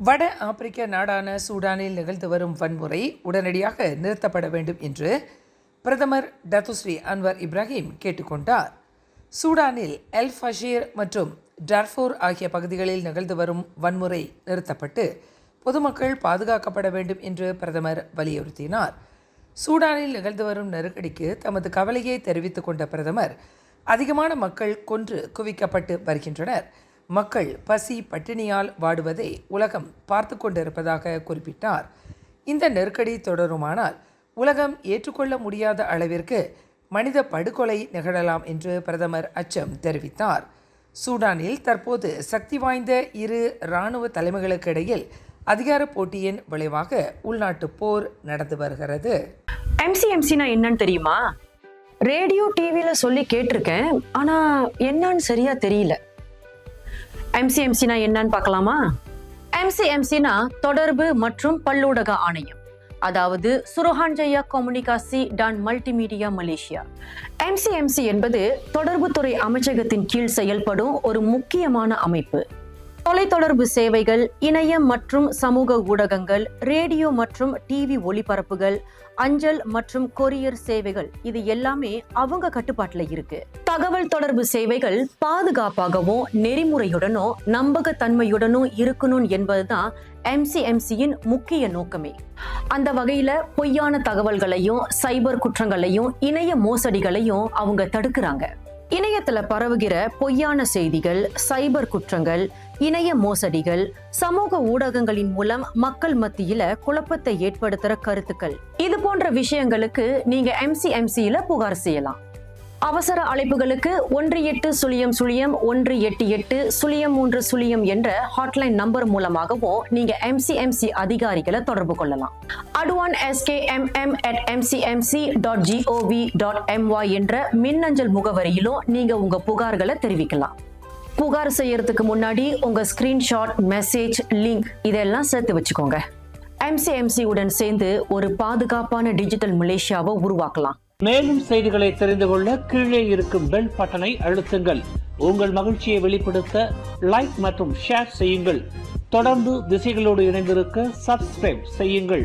வட ஆப்பிரிக்க நாடான சூடானில் நிகழ்ந்து வரும் வன்முறை உடனடியாக நிறுத்தப்பட வேண்டும் என்று பிரதமர் டத்துஸ்ரீ அன்வர் இப்ராஹிம் கேட்டுக்கொண்டார். சூடானில் எல் ஃபஷீர் மற்றும் டர்ஃபூர் ஆகிய பகுதிகளில் நிகழ்ந்து வரும் வன்முறை நிறுத்தப்பட்டு பொதுமக்கள் பாதுகாக்கப்பட வேண்டும் என்று பிரதமர் வலியுறுத்தினார். சூடானில் நிகழ்ந்து வரும் நெருக்கடிக்கு தமது கவலையை தெரிவித்துக் கொண்ட பிரதமர், அதிகமான மக்கள் கொன்று குவிக்கப்பட்டு வருகின்றனர், மக்கள் பசி பட்டினியால் வாடுவதை உலகம் பார்த்து கொண்டிருப்பதாக குறிப்பிட்டார். இந்த நெருக்கடி தொடருமானால் உலகம் ஏற்றுக்கொள்ள முடியாத அளவிற்கு மனித படுகொலை நிகழலாம் என்று பிரதமர் அச்சம் தெரிவித்தார். சூடானில் தற்போது சக்தி வாய்ந்த இரு இராணுவ தலைமைகளுக்கு இடையில் அதிகார போட்டியின் விளைவாக உள்நாட்டு போர் நடந்து வருகிறது. எம்சிஎம்சினா என்னன்னு தெரியுமா? ரேடியோ டிவியில் சொல்லி கேட்டிருக்கேன், ஆனால் என்னன்னு சரியா தெரியல. எம்சிஎம்சினா என்னன்னு பார்க்கலாமா? எம்சிஎம்சினா தொடர்பு மற்றும் பல்லூடக ஆணையம், அதாவது சுரஹான்ஜயா கம்யூனிகாசி டான் மல்டிமீடியா மலேசியா. எம்சிஎம்சி என்பது தொடர்புத்துறை அமைச்சகத்தின் கீழ் செயல்படும் ஒரு முக்கியமான அமைப்பு. தொலைத்தொடர்பு சேவைகள், இணையம் மற்றும் சமூக ஊடகங்கள், ரேடியோ மற்றும் டிவி ஒளிபரப்புகள், அஞ்சல் மற்றும் கொரியர் சேவைகள், இது எல்லாமே அவங்க கட்டுப்பாட்டுல இருக்கு. தகவல் தொடர்பு சேவைகள் பாதுகாப்பாகவும் நெறிமுறையுடனும் நம்பகத்தன்மையுடனும் இருக்கணும் என்பதுதான் எம்சிஎம்சியின் முக்கிய நோக்கமே. அந்த வகையில பொய்யான தகவல்களையும் சைபர் குற்றங்களையும் இணைய மோசடிகளையும் அவங்க தடுக்கிறாங்க. இணையத்துல பரவுகிற பொய்யான செய்திகள், சைபர் குற்றங்கள், இணைய மோசடிகள், சமூக ஊடகங்களின் மூலம் மக்கள் மத்தியில குழப்பத்தை ஏற்படுத்துற கருத்துக்கள், இது போன்ற விஷயங்களுக்கு நீங்க எம்சிஎம்சியில புகார் செய்யலாம். அவசர அழைப்புகளுக்கு 1800-188-03 என்ற ஹாட்லைன் நம்பர் மூலமாகவும் நீங்க எம்சிஎம்சி அதிகாரிகளை தொடர்பு கொள்ளலாம். அடுவான் skmm@mcmc.gov.my என்ற மின்னஞ்சல் முகவரியிலும் நீங்க உங்க புகார்களை தெரிவிக்கலாம். புகார் செய்யறதுக்கு முன்னாடி உங்க ஸ்கிரீன்ஷாட், மெசேஜ், லிங்க் இதெல்லாம் சேர்த்து வச்சுக்கோங்க. எம்சிஎம்சி உடன் சேர்ந்து ஒரு பாதுகாப்பான டிஜிட்டல் மலேசியாவை உருவாக்கலாம். மேலும் செய்திகளை தெரிந்து கொள்ள கீழே இருக்கும் பெல் பட்டனை அழுத்துங்கள். உங்கள் மகிழ்ச்சியை வெளிப்படுத்த லைக் மற்றும் ஷேர் செய்யுங்கள். தொடர்ந்து திசைகளோடு இணைந்திருக்க சப்ஸ்கிரைப் செய்யுங்கள்.